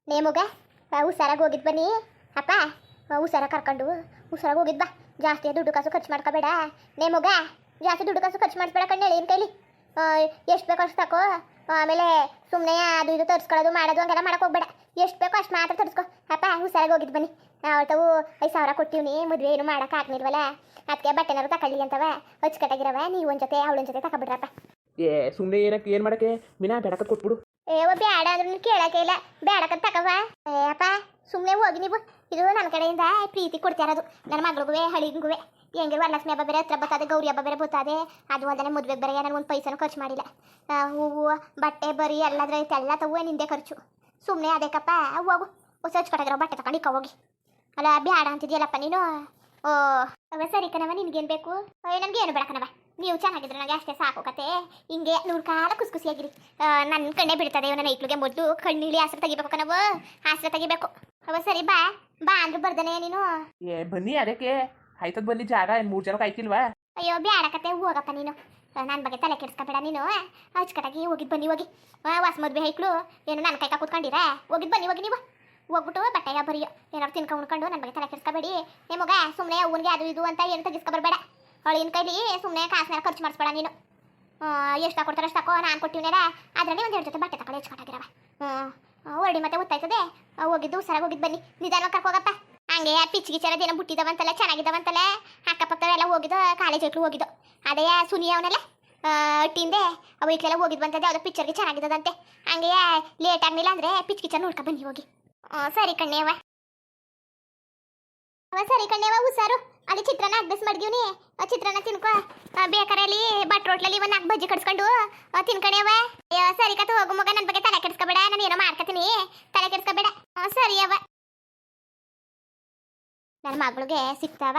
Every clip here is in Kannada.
ನೇಮುಗ ಹುಷಾರಾಗಿ ಹೋಗಿದ್ ಬನ್ನಿ ಅಪ್ಪ. ಹುಷಾರಾಗಿ ಕರ್ಕೊಂಡು ಹುಷಾರಾಗಿ ಹೋಗಿದ್ ಬಾ. ಜಾಸ್ತಿ ದುಡ್ಡು ಕಾಸು ಖರ್ಚು ಮಾಡ್ಕೋಬೇಡ ನೇಮುಗ. ಜಾಸ್ತಿ ದುಡ್ಡು ಕಾಸು ಖರ್ಚು ಮಾಡಿಸ್ಬೇಡ ಕಣ್ಣೇಳಿ ಏನು ಕೈಲಿ. ಎಷ್ಟು ಬೇಕೋ ಅಷ್ಟು ತಕೋ. ಆಮೇಲೆ ಸುಮ್ಮನೆ ಅದು ಇದು ತರಿಸ್ಕೊಳ್ಳೋದು ಮಾಡೋದು ಹಂಗೆಲ್ಲ ಮಾಡಕ್ಕೆ ಹೋಗ್ಬೇಡ. ಎಷ್ಟು ಬೇಕೋ ಅಷ್ಟು ಮಾತ್ರ ತರಿಸ್ಕೊ ಅಪ್ಪ. ಹುಷಾರಾಗಿ ಹೋಗಿದ್ ಬನ್ನಿ. ಅವತ್ತವು 5,000 ಕೊಟ್ಟಿವ್ನಿ, ಮದುವೆ ಏನು ಮಾಡೋಕೆ ಆಗ್ನಿಲ್ವಲ್ಲ, ಅದಕ್ಕೆ ಬಟ್ಟೆನಾರು ತಗೊಳ್ಳಿ ಅಂತವ ಅಚ್ಚುಕಟ್ಟಾಗಿರವ. ನೀವು ಒಂದು ಜೊತೆ ಅವಳೊಂದು ಜೊತೆ ತಗೊಬಿಡ್ರಪ್ಪ. ಸುಮ್ಮನೆ ಏನಕ್ಕೆ ಏನು ಮಾಡಕ್ಕೆ ಮೀನಾ ಬೆಡಕ ಕೊಟ್ಬಿಡು. ಬೇಡ ಅಂದ್ರೂ ಕೇಳಕ್ಕೆ ಇಲ್ಲ, ಬೇಡಕ್ಕಂತ ತಕವ. ಅಪ್ಪ ಸುಮ್ಮನೆ ಹೋಗಿ ನೀವು. ಇದು ನನ್ನ ಕಡೆಯಿಂದ ಪ್ರೀತಿ ಕೊಡ್ತಿರೋದು ನನ್ನ ಮಗಳಿಗೂ ಹಳಿಗೂ. ಹೆಂಗೆ ವರಲಕ್ಷ್ಮಿ ಹಬ್ಬ ಬೇರೆ ಹತ್ರ ಬರ್ತದೆ, ಗೌರಿ ಹಬ್ಬ ಬೇರೆ ಬರ್ತದೆ. ಅದು ಅಲ್ಲದೆ ಮದುವೆಗೆ ಬೇರೆ ನಾನು ಒಂದು ಪೈಸನೂ ಖರ್ಚು ಮಾಡಿಲ್ಲ. ಹೂವು ಬಟ್ಟೆ ಬರೀ ಎಲ್ಲದ್ರ ಐತೆ, ಎಲ್ಲ ತಗೋ ನಿಂದೆ ಖರ್ಚು. ಸುಮ್ಮನೆ ಅದಕ್ಕಪ್ಪ ಹೋಗು, ಹೊಸ ಹಚ್ಕೊಟ್ಟಾಗಿರೋ ಬಟ್ಟೆ ತಗೊಂಡು ಇಕ್ಕ ಹೋಗಿ. ಅಲ್ಲ ಬೇಡ ಅಂತಿದ್ಯಲ್ಲಪ್ಪ ನೀನು. ಓ ಅವ ಸರಿ ಕಣವ, ನಿನ್ಗೇನು ಬೇಕು? ನನಗೆ ಏನು ಬೇಡ ಕಣವ, ನೀವು ಚೆನ್ನಾಗಿದ್ರೆ ನನಗೆ ಅಷ್ಟೇ ಸಾಕು ಕತೆ. ಹಿಂಗೆ 100 ಕಾಲ ಖುಷಿಯಾಗಿರಿ. ನನ್ನ ಕಣ್ಣೆ ಬಿಡ್ತದೆ ನನ್ನ ಐಕ್ಳಿಗೆ. ಮೊದಲು ಕಣ್ಣಿಲಿ ಆಸರೆ ತೆಗಿಬೇಕು ಕಣವು, ಆಸರೆ ತೆಗಿಬೇಕು. ಅವ ಸರಿ ಬಾ ಬಾ ಅಂದ್ರೂ ಬರ್ದಾನೆ ನೀನು. ಬನ್ನಿ ಅದಕ್ಕೆ ಆಯ್ತದ ಬನ್ನಿ. ಜಾಗ 3 ಜನಕ್ಕೆ ಆಯ್ತಿಲ್ವಾ? ಅಯ್ಯೋ ಬೇಡ ಕತೆ, ಹೋಗಪ್ಪ ನೀನು. ನನ್ನ ಬಗ್ಗೆ ತಲೆ ಕೆಡಿಸ್ಕೊಬೇಡ ನೀನು. ಅಚ್ಚುಕಟ್ಟಾಗಿ ಹೋಗಿದ್ ಬನ್ನಿ ಹೋಗಿ. ವಾಸ ಮದುವೆ ಐಕ್ಳು ಏನು ನನ್ನ ಕೈಕ ಕೂತ್ಕೊಂಡಿರಾ? ಹೋಗಿದ್ ಬನ್ನಿ ಹೋಗಿ ನೀವು. ಹೋಗ್ಬಿಟ್ಟು ಬಟ್ಟೆಯ ಬರಿಯೋ ಏನಾದ್ರು ತಿನ್ಕೊಂಡು ಉಣ್ಕೊಂಡು ನನ್ನ ಬಗ್ಗೆ ತಲೆ ಕೆಡಿಸ್ಕೊಬೇಡಿ. ನಿಮಗ ಸುಮ್ಮನೆ ಅವ್ನಿಗೆ ಅದು ಇದು ಅಂತ ಏನು ತೆಗಿಸ್ಕೊಬರ್ಬೇಡ. ಅವಳಿನ ಕೈಲಿ ಸುಮ್ಮನೆ ಕಾಸನ್ನ ಖರ್ಚು ಮಾಡಿಸ್ಬೇಡ ನೀನು. ಎಷ್ಟು ಕೊಡ್ತಾರೆ ಅಷ್ಟು ತಕೋ. ನಾನು ಕೊಟ್ಟಿವನೇರ ಅದರಲ್ಲಿ ಒಂದು 2 ಜೊತೆ ಬಟ್ಟೆ ತಗೊಳ್ಳಿ ಹೆಚ್ಚುಕಟ್ಟಾಗಿರವ. ಹೊರಡಿ ಮತ್ತೆ ಗೊತ್ತಾಯ್ತದೆ. ಹೋಗಿದ್ದು ಸರಾಗಿ ಹೋಗಿದ್ದು ಬನ್ನಿ. ನಿಧಾನವಾಗಿ ಕರ್ಕೋಗಪ್ಪ. ಹಂಗೆ ಪಿಚ್ಚಿಗೆ ಚರದೇನೋ ಬುಟ್ಟಿದವಂತಲ್ಲ, ಚೆನ್ನಾಗಿದ್ದವಂತಲ್ಲ. ಅಕ್ಕಪಕ್ಕದವೆಲ್ಲ ಹೋಗಿದ್ದು, ಕಾಲೇಜ್ ಹೋಗಿದ್ದು. ಅದೇ ಸುನಿ ಅವನೆಲ್ಲ ಅಟ್ಟಿಂದೆ ಅವು ಇಟ್ಲೆಲ್ಲ ಹೋಗಿದ್ವಂತದೆ. ಯಾವುದೋ ಪಿಕ್ಚರ್ಗೆ ಚೆನ್ನಾಗಿದ್ದದಂತೆ. ಹಂಗೆ ಲೇಟ್ ಆಗಲಿಲ್ಲ ಅಂದರೆ ಪಿಚ್ ನೋಡ್ಕೊ ಬನ್ನಿ ಹೋಗಿ. ಸರಿ ಕಣ್ಣೇವ. ಸರಿ ಕಣ್ಣೇವ ಹುಷಾರು. ಅಲ್ಲಿ ಚಿತ್ರಾನ್ನ ಅಡ್ಬಸ್ ಮಾಡಿದೀವ್ನಿ, ಚಿತ್ರಾನ್ನ ತಿನ್ಕೋ. ಬೇಕಾರೆ ಅಲ್ಲಿ ಬಟ್ ರೋಟ್ಲಲ್ಲಿ 4 ಬಜ್ಜಿ ಕಡ್ಸ್ಕೊಂಡು ತಿನ್ಕಣೇವ. ಸರಿ ಕತೆ ಹೋಗು ಮಗ, ನನ್ನ ಬಗ್ಗೆ ತಲೆ ಕೆಡಿಸ್ಕೊಬೇಡ. ನಾನು ಏನೋ ಮಾಡ್ಕೊತೀನಿ, ತಲೆ ಕೆಡಿಸ್ಕೊಬೇಡ. ಸರಿ ಅವ. ನನ್ನ ಮಗಳಿಗೆ ಸಿಗ್ತಾವ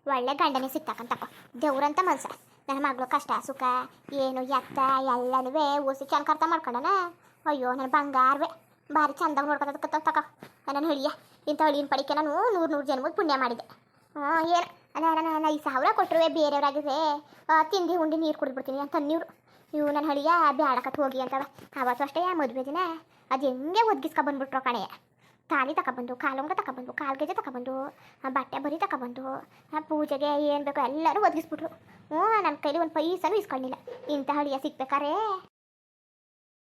ಒಳ್ಳೆ ಗಂಡನೇ ಸಿಗ್ತಕ್ಕಂತಪ್ಪ. ದೇವ್ರಂತ ಮನ್ಸ. ನನ್ನ ಮಗಳು ಕಷ್ಟ ಸುಖ ಏನು ಎತ್ತ ಎಲ್ಲನೂ ಓಸಿ ಚೆನ್ನ ಅರ್ಥ ಮಾಡ್ಕೊಂಡನ. ಅಯ್ಯೋ ನನ್ನ ಬಂಗಾರವೇ, ಭಾರಿ ಚಂದಾಗ ನೋಡ್ಕೊತ ತಕ ನನ್ನ ಹಳಿಯ. ಇಂಥ ಹಳಿನ ಪಡಿಕೆ ನಾನು 100 ಜನ್ಮದ ಪುಣ್ಯ ಮಾಡಿದೆ. ಏನು ಅಲ್ಲ, ನಾನು 5,000 ಕೊಟ್ಟರು ಬೇರೆಯವ್ರಾಗಿದ್ರೆ ತಿಂದು ಉಂಡು ನೀರು ಕುಡಿದ್ಬಿಡ್ತೀನಿ ಅಂತ ನೀರು. ಇವು ನನ್ನ ಹಳಿಯ ಬ್ಯಾಡಕತ್ ಹೋಗಿ ಅಂತವ. ಅವತ್ತು ಅಷ್ಟೇ ಮದುವೆ ದಿನ ಅದು ಹೆಂಗೆ ಒದಗಿಸ್ಕೊ ಬಂದ್ಬಿಟ್ರು ಕಣೆ. ತಾಳಿ ತಗೊಬಂದು, ಕಾಲುಂಗ್ರ ತಗೊಬಂದು, ಕಾಲ್ಗೆಜೆ ತಗೊಬಂದು, ಬಟ್ಟೆ ಬರಿ ತಗೊಬಂದು, ಪೂಜೆಗೆ ಏನು ಬೇಕೋ ಎಲ್ಲರೂ ಒದಗಿಸ್ಬಿಟ್ರು. ನನ್ನ ಕೈಲಿ ಒಂದು ಪೈಸನೂ ಇಸ್ಕೊಂಡಿಲ್ಲ. ಇಂಥ ಹಳಿಯ ಸಿಗ್ಬೇಕಾರೆ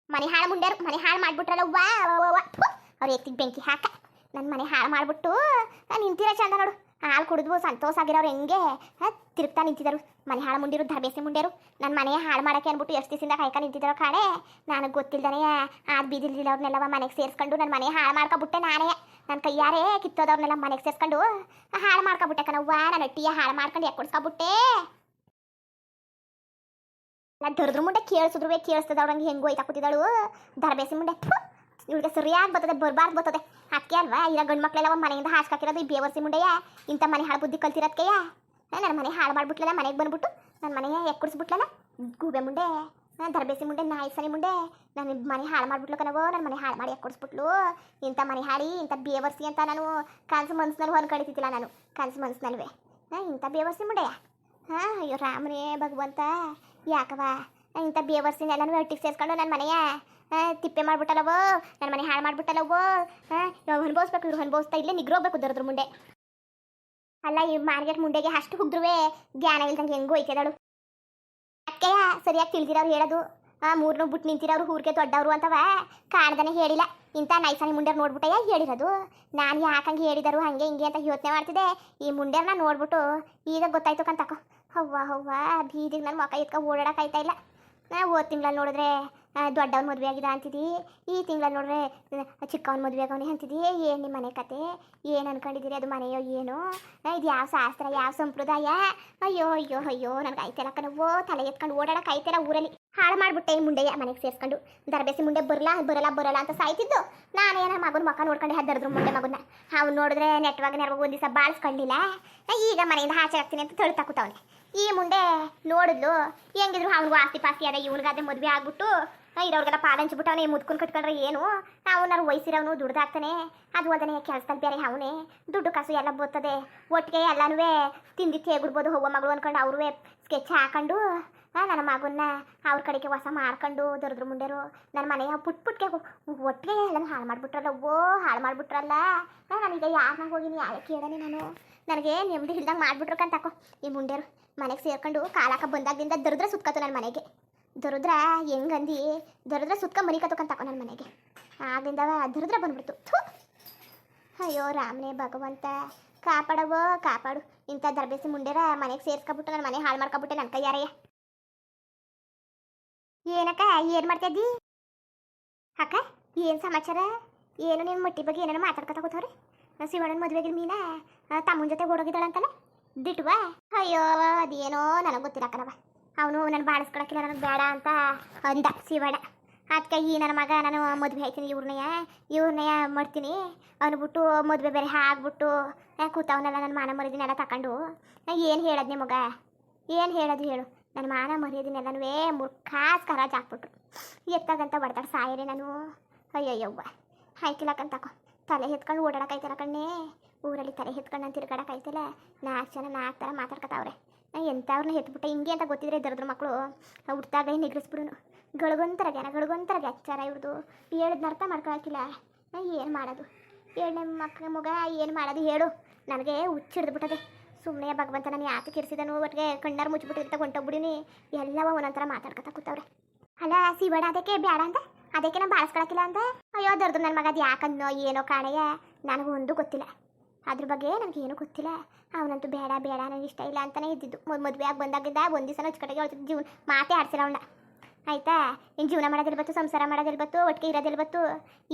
ಮನೆ ಹಾಳು ಮುಂಡ್ಯಾರು. ಮನೆ ಹಾಳು ಮಾಡಿಬಿಟ್ರಲ್ಲ ವಾ ಅವ್ರು ಎತ್ತಿಗೆ ಬೆಂಕಿ ಹಾಕ. ನನ್ನ ಮನೆ ಹಾಳು ಮಾಡಿಬಿಟ್ಟು ನಿಂತಿರೋ ಚಂದ ನೋಡು. ಹಾಲು ಕುಡಿದ್ವು ಸಂತೋಷ ಆಗಿರೋರು ಹೆಂಗೆ ತಿರುಗ್ತಾ ನಿಂತಿದ್ದರು. ಮನೆ ಹಾಳು ಮುಂಡಿರು ಧರ್ಬೇಸಿ ಮುಂಡ್ಯಾರು. ನನ್ನ ಮನೆ ಹಾಳು ಮಾಡೋಕ್ಕೆ ಅಂದ್ಬಿಟ್ಟು ಎಷ್ಟು ದಿವಸದಿಂದ ಕಾಯ್ಕ ನಿಂತಿದ್ದಾರೋ ಕಾಣೆ. ನನಗೆ ಗೊತ್ತಿಲ್ದಾನೆ ಅದು ಬೀದಿಲ್ದಿಲ್ಲ ಅವ್ರನ್ನೆಲ್ಲ ಮನೆಗೆ ಸೇರಿಸ್ಕೊಂಡು ನನ್ನ ಮನೆ ಹಾಳು ಮಾಡ್ಕೊಬಿಟ್ಟೆ ನಾನೇ. ನನ್ನ ಕೈಯಾರೇ ಕಿತ್ತೋದವ್ರನ್ನೆಲ್ಲ ಮನೆಗೆ ಸೇರಿಸ್ಕೊಂಡು ಹಾಳು ಮಾಡ್ಕೊಬಿಟ್ಟೆ ಕಣವ್ವ. ನನ್ನ ಅಟ್ಟಿಯ ಹಾಳು ಮಾಡ್ಕೊಂಡು ಯಾಕೆ ಕೊಡ್ಸ್ಕೊಬಿಟ್ಟೆ. ನಾನು ದೊಡ್ರ ಮುಂಡೆ ಕೇಳಿಸ್ತದ ಅವ್ರಂಗೆ ಹೆಂಗೋ ಐತಾ ಕೂತಿದ್ದಾಳು ಧರ್ಬೇಸಿ ಮುಂಡೆ. ಇವಳಿಗೆ ಸರಿಯಾಗಿ ಬರ್ತದೆ, ಬರಬಾರ್ದು ಬರ್ತದೆ. ಅದಕ್ಕೆ ಅಲ್ವಾ ಇರೋ ಗಂಡು ಮಕ್ಕಳೆಲ್ಲ ಒಂದು ಮನೆಯಿಂದ ಹಾಸ್ಕಾಕಿರೋದು ಈ ಬೇವರ್ಸಿ ಮುಂಡೆಯ. ಇಂಥ ಮನೆ ಹಾಳು ಬುದ್ಧಿ ಕಲ್ತಿರೋದಕ್ಕೆಯ ನನ್ನ ಮನೆ ಹಾಳು ಮಾಡಿಬಿಟ್ಲಲ್ಲ. ಮನೆಗೆ ಬಂದ್ಬಿಟ್ಟು ನನ್ನ ಮನೆಯ ಎಕ್ಕುಡಿಸ್ಬಿಟ್ಲಲ್ಲ ಗೂಬೆ ಮುಂಡೆ, ಧರ್ಬೇಸಿ ಮುಂಡೆ, ನಾಯಿಸನಿ ಮುಂಡೆ. ನನ್ನ ಮನೆ ಹಾಳು ಮಾಡಿಬಿಟ್ಲು ಕಣವೋ. ನನ್ನ ಮನೆ ಹಾಳು ಮಾಡಿ ಎಕ್ಕುಡಿಸ್ಬಿಟ್ಲು. ಇಂಥ ಮನೆ ಹಾಳಿ ಇಂಥ ಬೇವರ್ಸಿ ಅಂತ ನಾನು ಕನಸು ಮನ್ಸಿನಲ್ಲಿ ಹೊಂದ್ಕೊಂಡಿದ್ದಿಲ್ಲ. ನಾನು ಕನಸು ಮನ್ಸಿನಲ್ವೇ ಇಂಥ ಬೇವರ್ಸಿ ಮುಂಡೆಯ. ಅಯ್ಯೋ ರಾಮನೇ ಭಗವಂತ, ಯಾಕವ ಇಂಥ ಬೇವರ್ಸಿನೆಲ್ಲನೂ ಒಟ್ಟಿಗೆ ಸೇರಿಸ್ಕೊಂಡು ನನ್ನ ಮನೆಯ ತಿಪ್ಪೆ ಮಾಡ್ಬಿಟ್ಟಲ್ಲವೋ. ನನ್ನ ಮನೆ ಹಾಳು ಮಾಡ್ಬಿಟ್ಟಲ್ಲವೋ. ಅನುಭವಿಸ್ಬೇಕು, ಇವ್ರು ಅನುಭವಿಸ್ತಾ ಇಲ್ಲೇ ನಿಗ್ರೋಗ್ಬೇಕು ದೊರದ್ರ ಮುಂಡೆ. ಅಲ್ಲ ಈ ಮಾರ್ಕೆಟ್ ಮುಂಡೆಗೆ ಅಷ್ಟು ಹುಗ್ದ್ರುವೆ ಜ್ಞಾನ ಇಲ್ದಂಗೆ ಹೆಂಗೋ ಐತೆದಳು. ಅದಕ್ಕೆ ಸರಿಯಾಗಿ ತಿಳಿದಿರೋರು ಹೇಳೋದು. 3 ಬಿಟ್ಟು ನಿಂತಿರೋರು ಊರಿಗೆ ದೊಡ್ಡವರು ಅಂತವ ಕಾಣ್ದಾನೆ ಹೇಳಿಲ್ಲ. ಇಂಥ ನೈಸಾನಿ ಮುಂಡ್ಯಾರು ನೋಡ್ಬಿಟ್ಟೆ ಹೇಳಿರೋದು. ನಾನು ಯಾಕಂಗೆ ಹೇಳಿದರು ಹಂಗೆ ಹಿಂಗೆ ಅಂತ ಯೋಚನೆ ಮಾಡ್ತಿದ್ದೆ. ಈ ಮುಂಡ್ಯಾರನ್ನ ನೋಡ್ಬಿಟ್ಟು ಈಗ ಗೊತ್ತಾಯ್ತು ಕಂತಕೋ. ಹವ್ವ ಬೀದಿಗೆ ನನ್ನ ಮಕ್ಕ ಎತ್ಕೊ ಓಡಾಡೋಕ್ಕಾಯ್ತಾ ಇಲ್ಲ. ಹೋದ ತಿಂಗಳಲ್ಲಿ ನೋಡಿದ್ರೆ ದೊಡ್ಡವ್ನ ಮದುವೆ ಆಗಿದೆ ಅಂತಿದ್ದಿ, ಈ ತಿಂಗಳಲ್ಲಿ ನೋಡ್ರೆ ಚಿಕ್ಕವನ ಮದುವೆ ಆಗವನೇ ಅಂತಿದ್ದಿ. ಏನು ನಿಮ್ಮ ಮನೆ ಕತೆ, ಏನು ಅನ್ಕೊಂಡಿದ್ದೀರಿ? ಅದು ಮನೆಯೋ ಏನು? ಇದು ಯಾವ ಶಾಸ್ತ್ರ, ಯಾವ ಸಂಪ್ರದಾಯ? ಅಯ್ಯೋ ಅಯ್ಯೋ ಅಯ್ಯೋ ನನಗೆ ಆಯ್ತಲ್ಲ ಕಣವೋ. ತಲೆ ಎತ್ಕೊಂಡು ಓಡಾಡಕ್ಕೆ ಆಯ್ತಲ್ಲ ಊರಲ್ಲಿ. ಹಾಳು ಮಾಡಿಬಿಟ್ಟೆ ಈ ಮುಂಡೆಯ ಮನೆಗೆ ಸೇರಿಸ್ಕೊಂಡು. ಧರ್ಬೇಸಿ ಮುಂಡೆ ಬರಲ್ಲ ಅಂತ ಸಾಯ್ತಿದ್ದು. ನಾನೇನ ಮಗನ ಮಕ್ಕ ನೋಡ್ಕೊಂಡೆ ಹದ್ದರದ್ರ ಮುಂಡೆ ಮಗನ. ಅವ್ನು ನೋಡಿದ್ರೆ ನೆಟ್ವಾಗ ಒಂದು ದಿವಸ ಬಾಳಿಸ್ಕೊಂಡಿಲ್ಲ. ಈಗ ಮನೆಯಿಂದ ಆಚೆ ಆಗ್ತೀನಿ ಅಂತ ತಳ್ತಾ ಕೂತವನೆ. ಈ ಮುಂಡೆ ನೋಡಿದ್ಲು ಹೆಂಗಿದ್ರು ಅವ್ನಿಗೂ ಆಸ್ತಿ ಪಾಸ್ತಿ ಅದ, ಇವನಿಗಾದ್ರೆ ಮದುವೆ ಆಗ್ಬಿಟ್ಟು ಇರೋರ್ಗೆಲ್ಲ ಪಾಲಂಚ್ಬಿಟ್ಟು ಅವನೇ ಮುದ್ಕೊಂಡು ಕಟ್ಕೊಂಡ್ರೆ ಏನು. ಅವನಾರು ವಯಸ್ಸಿರೋನು ದುಡ್ದಾಗ್ತಾನೆ. ಅದು ಅಲ್ಲದೆ ಕೆಲಸದಲ್ಲಿ ಬೇರೆ ಅವನೇ ದುಡ್ಡು ಕಾಸು ಎಲ್ಲ ಬರ್ತದೆ. ಒಟ್ಟಿಗೆ ಎಲ್ಲನೂ ತಿಂದಿ ತೇಗಿಡ್ಬೋದು ಹೂವ ಮಗಳು ಅಂದ್ಕೊಂಡು ಅವ್ರೂ ಸ್ಕೆಚ್ ಹಾಕೊಂಡು ನನ್ನ ಮಗನ್ನ ಅವ್ರ ಕಡೆಗೆ ಹೊಸ ಮಾಡ್ಕೊಂಡು ದೊರದ್ರ ಮುಂಡೆರು ನನ್ನ ಮನೆಯ ಪುಟ್ಗೆ ಒಟ್ಟಿಗೆ ಎಲ್ಲನೂ ಹಾಳು ಮಾಡಿಬಿಟ್ರಲ್ಲ ಹಾಳು ಮಾಡಿಬಿಟ್ರಲ್ಲ ನಾನೀಗ ಯಾರನ್ನ ಹೋಗಿನಿ ಯಾಕೆ ಕೇಳನೆ ನಾನು ನನಗೆ ನೆಮ್ಮದಿ ಹಿಡ್ದಂಗೆ ಮಾಡಿಬಿಟ್ರು ಕಂತಾಕೋ ಈ ಮುಂಡೆರು ಮನೆಗೆ ಸೇರ್ಕೊಂಡು ಕಾಲಾಕ ಬಂದಾಗಿಂದ ದರಿದ್ರ ಸುತ್ಕತ್ತು ನನ್ನ ಮನೆಗೆ ದರಿದ್ರ ಹೆಂಗಂದು ದರಿದ್ರ ಸುತ್ಕೊಂಡು ಮನಿಕತ್ತು ಕಂತಾಕೋ ನನ್ನ ಮನೆಗೆ ಆಗಿಂದ ದರಿದ್ರ ಬಂದ್ಬಿಡ್ತು ಥು. ಅಯ್ಯೋ ರಾಮನೇ ಭಗವಂತ ಕಾಪಾಡವೋ ಕಾಪಾಡು ಇಂಥ ದರ್ಬೇಸಿ ಮುಂಡೆರ ಮನೆಗೆ ಸೇರ್ಸ್ಕೊಬಿಟ್ಟು ನನ್ನ ಮನೆ ಹಾಳು ಮಾಡ್ಕೊಬಿಟ್ಟೆ ನನ್ನ ಕೈಯಾರಯ್ಯ ಏನಕ್ಕ ಏನು ಮಾಡ್ತಾ ಇದ್ದಿ ಅಕ್ಕ ಏನು ಸಮಾಚಾರ ಏನು ನಿಮ್ಮ ಮಟ್ಟಿ ಬಗ್ಗೆ ಏನೇನೋ ಮಾತಾಡ್ಕೊತ ಕೂತವ್ರಿ ಶಿವಣ್ಣನ ಮದುವೆಗೆ ಮೀನಾ ತಮ್ಮನ ಜೊತೆ ಓಡೋಗಿದ್ದಾಳಂತಲ್ಲ ದಿಟ್ವಾ ಅಯ್ಯೋ ಅದೇನೋ ನನಗೆ ಗೊತ್ತಿರಕ್ಕನವ ಅವನು ನನ್ನ ಬಾಳಿಸ್ಕೊಳಕ್ಕಿಲ್ಲ ನನಗೆ ಬೇಡ ಅಂತ ಅಂದ ಶಿವಣ್ಣ ಅದಕ್ಕೆ ಈ ನನ್ನ ಮಗ ನಾನು ಮದುವೆ ಆಯ್ತೀನಿ ಇವ್ರನ್ನೆಯ ಮಾಡ್ತೀನಿ ಅಂದ್ಬಿಟ್ಟು ಮದುವೆ ಬೇರೆ ಆಗ್ಬಿಟ್ಟು ಕೂತವನೆಲ್ಲ ನನ್ನ ಮಾನ ಮರ್ಯಾದಿನೆಲ್ಲ ತಗೊಂಡು ಏನು ಹೇಳೋದು ಮಗ ಏನು ಹೇಳೋದು ಹೇಳು ನನ್ನ ಮಾನ ಮರ್ಯಾದಿನೆಲ್ಲನೂ ಮುರ್ಖಾಸ್ ಕರಾಜ್ ಹಾಕ್ಬಿಟ್ರು ಎತ್ತಾಗಂತ ಬಡ್ದಾಡ ಸಾಯರೆ ನಾನು ಅಯ್ಯಯ್ಯವ್ವ ಹಾಯ್ಕಿಲ್ಲಕ್ಕಂತಕೋ ತಲೆ ಎತ್ಕೊಂಡು ಓಡಾಡೋಕೈತಲ್ಲ ಕಣ್ಣೇ ಊರಲ್ಲಿ ತಲೆ ಎತ್ಕೊಂಡು ನಾನು ತಿರ್ಗಾಡೋಕೈತಲ್ಲ 4 ಜನ 4 ಥರ ಮಾತಾಡ್ಕೊತಾವ್ರೆ ಎಂಥವ್ರನ್ನ ಎತ್ಬಿಟ್ಟೆ ಹಿಂಗೆ ಅಂತ ಗೊತ್ತಿದ್ರೆ ದರದ್ರ ಮಕ್ಕಳು ಹುಟ್ಟಾಗ ನಿಗ್ರಿಸ್ಬಿಡುನು ಗಳಿಗೊಂತರ ಅಚ್ಚಾರ ಇವ್ರದ್ದು ಹೇಳಿದ್ನ ಅರ್ಥ ಮಾಡ್ಕೊಳಕಿಲ್ಲ ಏನು ಮಾಡೋದು 7ನೇ ಮಗ ಏನು ಮಾಡೋದು ಹೇಳು ನನಗೆ ಹುಚ್ಚಿಡ್ದುಬಿಟ್ಟದೆ ಸುಮ್ಮನೆ ಭಗವಂತ ನಾನು ಯಾಕೆ ಕಿರಿಸಿದನು ಒಟ್ಟಿಗೆ ಕಣ್ಣಾರು ಮುಚ್ಚಿಬಿಟ್ಟಿರ್ತ ಹೊಂಟೋಗ್ಬಿಡಿನಿ ಎಲ್ಲವ ಒಂದೊಂಥರ ಮಾತಾಡ್ಕೊತ ಕೂತವ್ರೆ ಅಲ್ಲ ಶಿವಣ್ಣ ಅದಕ್ಕೆ ಬೇಡ ಅಂತ ಅದಕ್ಕೆ ನಾನು ಬಾಳಿಸ್ಕೊಳಕಿಲ್ಲ ಅಂತ ಅಯ್ಯೋ ದರ್ದು ನನ್ನ ಮಗ ಅದು ಯಾಕಂದನೋ ಏನೋ ಕಾಣೆಯ ನನಗೂ ಒಂದು ಗೊತ್ತಿಲ್ಲ ಅದ್ರ ಬಗ್ಗೆ ನನಗೇನು ಗೊತ್ತಿಲ್ಲ ಅವನಂತೂ ಬೇಡ ನನಗೆ ಇಷ್ಟ ಇಲ್ಲ ಅಂತಲೇ ಇದ್ದಿದ್ದು ಮದುವೆ ಆಗಿ ಬಂದಾಗಿದ್ದ ಒಂದು ದಿವಸ ಅಚ್ಚುಕಟ್ಟಿಗೆ ಹೇಳ್ತಿದ್ದು ಜೀವನ ಮಾತೇ ಆಡ್ಸಿಲ್ಲ ಅವಳ ಆಯಿತಾ ಇನ್ನು ಜೀವನ ಮಾಡೋದಿರ್ಬತ್ತು ಸಂಸಾರ ಮಾಡೋದಿರ್ಬತ್ತು ಒಟ್ಟಿಗೆ ಇರೋದಿರ್ಬತ್ತು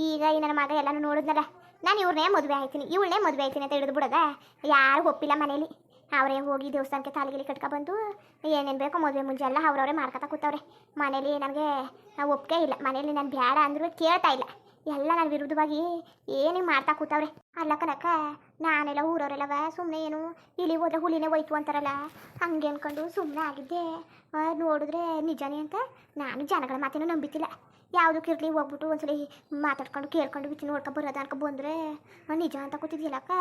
ಈಗ ಈ ನನ್ನ ಮಗ ಎಲ್ಲನೂ ನೋಡಿದ್ನಲ್ಲ ನಾನು ಇವ್ರನ್ನೇ ಮದುವೆ ಆಯ್ತೀನಿ ಇವಳನ್ನೇ ಮದುವೆ ಆಯ್ತೀನಿ ಅಂತ ಹಿಡಿದು ಬಿಡೋದ ಯಾರು ಒಪ್ಪಿಲ್ಲ ಮನೇಲಿ ಅವರೇ ಹೋಗಿ ದೇವಸ್ಥಾನಕ್ಕೆ ತಾಲಿಗೆಲಿ ಕಟ್ಕೊಬಂದು ಏನೇನು ಬೇಕೋ ಮದುವೆ ಮುಂಚೆ ಎಲ್ಲ ಅವ್ರವರೇ ಮಾಡ್ಕೊತಾ ಕೂತವ್ರೆ ಮನೇಲಿ ನನಗೆ ಒಪ್ಪಿಗೆ ಇಲ್ಲ ಮನೇಲಿ ನಾನು ಬೇಡ ಅಂದ್ರೂ ಕೇಳ್ತಾ ಇಲ್ಲ ಎಲ್ಲ ನಾನು ವಿರುದ್ಧವಾಗಿ ಏನೇ ಮಾಡ್ತಾ ಕೂತವ್ರೆ ಅಲ್ಲ ಕನಕ ನಾನೆಲ್ಲ ಊರವರೆಲ್ಲವ ಸುಮ್ಮನೆ ಏನು ಇಲ್ಲಿ ಹೋದ್ರೆ ಹುಲಿನೇ ಹೋಯ್ತು ಅಂತಾರಲ್ಲ ಹಂಗೆ ಅಂದ್ಕೊಂಡು ಸುಮ್ಮನೆ ಆಗಿದ್ದೆ ನೋಡಿದ್ರೆ ನಿಜನೇ ಅಂತ ನಾನು ಜನಗಳ ಮಾತೇನೂ ನಂಬಿತಿಲ್ಲ ಯಾವುದಕ್ಕೆ ಇರಲಿ ಹೋಗ್ಬಿಟ್ಟು ಒಂದ್ಸಲಿ ಮಾತಾಡ್ಕೊಂಡು ಕೇಳ್ಕೊಂಡು ಬಿಚ್ಚಿ ನೋಡ್ಕೊ ಬರೋದು ಅನ್ಕೊ ಬಂದರೆ ನಿಜ ಅಂತ ಕೂತಿದ್ಯಲ್ಲಕ್ಕ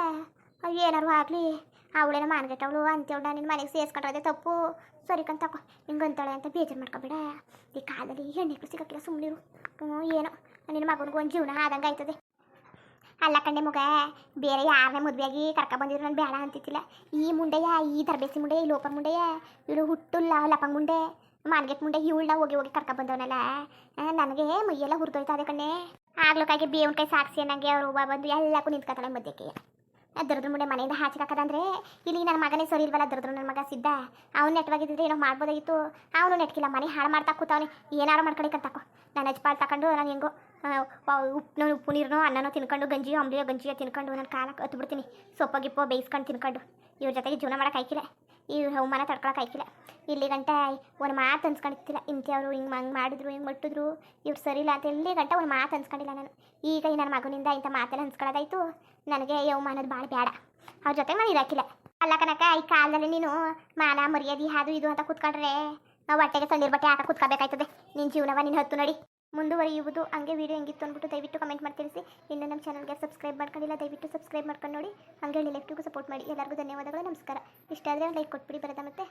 ಏನಾರು ಆಗಲಿ ಅವಳೇನ ಮಾನ್ಗೆಟ್ಟವಳು ಅಂತೇಳ ನಿನ್ನ ಮನೆಗೆ ಸೇರಿಸ್ಕೊಂಡ್ರೆ ತಪ್ಪು ಸರಿ ಕಂತಕೋ ಹಿಂಗಂತಾಳೆ ಅಂತ ಬೇಜಾರು ಮಾಡ್ಕೊಬೇಡ ಈ ಕಾಲದಲ್ಲಿ ಹೆಣ್ಣಿಗಳು ಸಿಗೋಕ್ಕಿಲ್ಲ ಸುಮ್ಮನಿರು ಏನೋ ನಿನ್ನ ಮಗನಿಗೆ ಒಂದು ಜೀವನ ಆದಂಗೆ ಆಯ್ತದೆ ಅಲ್ಲ ಕಣ್ಣೆ ಮಗ ಬೇರೆ ಯಾರನ್ನೇ ಮದುವೆಯಾಗಿ ಕರ್ಕೊಬಂದಿದ್ರು ನಾನು ಬೇಡ ಅಂತಿತ್ತಿಲ್ಲ ಈ ಮುಂಡೆಯ ಈ ತರಬೇಸಿ ಮುಂಡೆ ಈ ಲೋಪರ್ ಮುಂಡೆಯ ಇವಳು ಹುಟ್ಟುಲ್ಲ ಲಪಂಗ್ ಮುಂಡೆ ಮಾನ್ಗೆಟ್ ಮುಂಡೆ ಇವಳನ್ನ ಹೋಗಿ ಕರ್ಕೊಬಂದವನಲ್ಲ ನನಗೆ ಮೈಯೆಲ್ಲ ಹುರಿದೋಯ್ತಾ ಅದೇ ಕಣ್ಣೆ ಆಗ್ಲಕ್ಕಾಗಿ ಬೇವನ ಕೈ ಸಾಕ್ಷಿ ಅನ್ನಂಗೆ ಅವರು ಬಂದು ಎಲ್ಲಕ್ಕೂ ನಿಂತ್ಕೊತಾಳೆ ಮಧ್ಯಕ್ಕೆ ದರದ್ರ ಮುಂಡೆ ಮನೆಯಿಂದ ಹಾಚಿಗೆ ಹಾಕದಂದ್ರೆ ಇಲ್ಲಿ ನನ್ನ ಮಗನೇ ಸರಿ ಇಲ್ವಲ್ಲ ದರದ್ರು ನನ್ನ ಮಗ ಸಿದ್ಧ ಅವ್ನು ನೆಟ್ವಾಗಿದ್ದರೆ ಏನೋ ಮಾಡ್ಬೋದಾಗಿತ್ತು ಅವನು ನೆಟ್ಕಿಲ್ಲ ಮನೆ ಹಾಳು ಮಾಡ್ತಾ ಕೂತವನೆ ಏನಾರು ಮಾಡ್ಕೊಳಿಕಂತಾಕೋ ನಾನು ಅಜ್ಪಾಲ್ ತಗೊಂಡು ನಾನು ಹೆಂಗೋ ಉಪ್ಪು ನೀರನೋ ಅನ್ನನೋ ತಿನ್ಕೊಂಡು ಗಂಜಿಯೋ ತಿನ್ಕೊಂಡು ನಾನು ಕಾಲಕ್ಕೆ ಹತ್ಬಿಡ್ತೀನಿ ಸೊಪ್ಪ ಬೇಯಿಸ್ಕೊಂಡು ತಿನ್ಕೊಂಡು ಇವ್ರ ಜೊತೆಗೆ ಜೀವನ ಮಾಡೋಕೆ ಆಯ್ಕಿಲ್ಲ ಇವ್ರ ಅವಮಾನ ತಡ್ಕೊಳಕ್ಕೆ ಆಯ್ಕಿಲ್ಲ ಇಲ್ಲಿ ಗಂಟ ಒಂದು ಮಾತು ಅನ್ಸ್ಕೊಂಡಿರ್ತಿಲ್ಲ ಇಂಥವ್ರು ಹಿಂಗೆ ಮಾಡಿದ್ರು ಹಿಂಗೆ ಮಟ್ಟಿದ್ರು ಇವ್ರು ಸರಿ ಇಲ್ಲ ಅಂತ ಇಲ್ಲಿ ಗಂಟ ಒಂದು ಮಾತು ಅನ್ಸ್ಕೊಂಡಿಲ್ಲ ನಾನು ಈಗ ಈ ನನ್ನ ಮಗನಿಂದ ಇಂಥ ಮಾತೆಲ್ಲ ಅನ್ಸ್ಕೊಳ್ಳೋದಾಯ್ತು ನನಗೆ ಅವಮಾನದ ಭಾಳ ಬೇಡ ಅವ್ರ ಜೊತೆ ನಾನು ಇರಾಕಿಲ್ಲ ಅಲ್ಲ ಕನಕ ಈ ಕಾಲದಲ್ಲಿ ನೀನು ಮಾನ ಮರ್ಯಾದೆ ಅದು ಇದು ಅಂತ ಕೂತ್ಕೊಂಡ್ರೆ ಹೊಟ್ಟೆಗೆ ತಣ್ಣೀರು ಬಟ್ಟೆ ಹಾಕಿ ಕೂತ್ಕೋಬೇಕಾಯ್ತದೆ ನಿನ್ನ ಜೀವನವ ನೀನು ಹತ್ತು ನೋಡಿ ಮುಂದುವರಿಯುವುದು ಹಂಗೆ ವೀಡಿಯೋ ಹೆಂಗಿತ್ತು ಅಂದ್ಬಿಟ್ಟು ದಯವಿಟ್ಟು ಕಮೆಂಟ್ ಮಾಡಿ ತಿಳಿಸಿ ಇನ್ನು ನಮ್ಮ ಚಾನಲ್ಗೆ ಸಬ್ಸ್ಕ್ರೈಬ್ ಮಾಡ್ಕೊಂಡಿಲ್ಲ ದಯವಿಟ್ಟು ಸಬ್ಸ್ಕ್ರೈಬ್ ಮಾಡ್ಕೊಂಡು ನೋಡಿ ಹಂಗೆ ಲೆಫ್ಟಿಗೂ ಸಪೋರ್ಟ್ ಮಾಡಿ ಎಲ್ಲರಿಗೂ ಧನ್ಯವಾದಗಳು ನಮಸ್ಕಾರ ಇಷ್ಟ ಆದರೆ ಒಂದು ಲೈಕ್ ಕೊಟ್ಬಿಡಿ ಬರೋದ ಮತ್ತೆ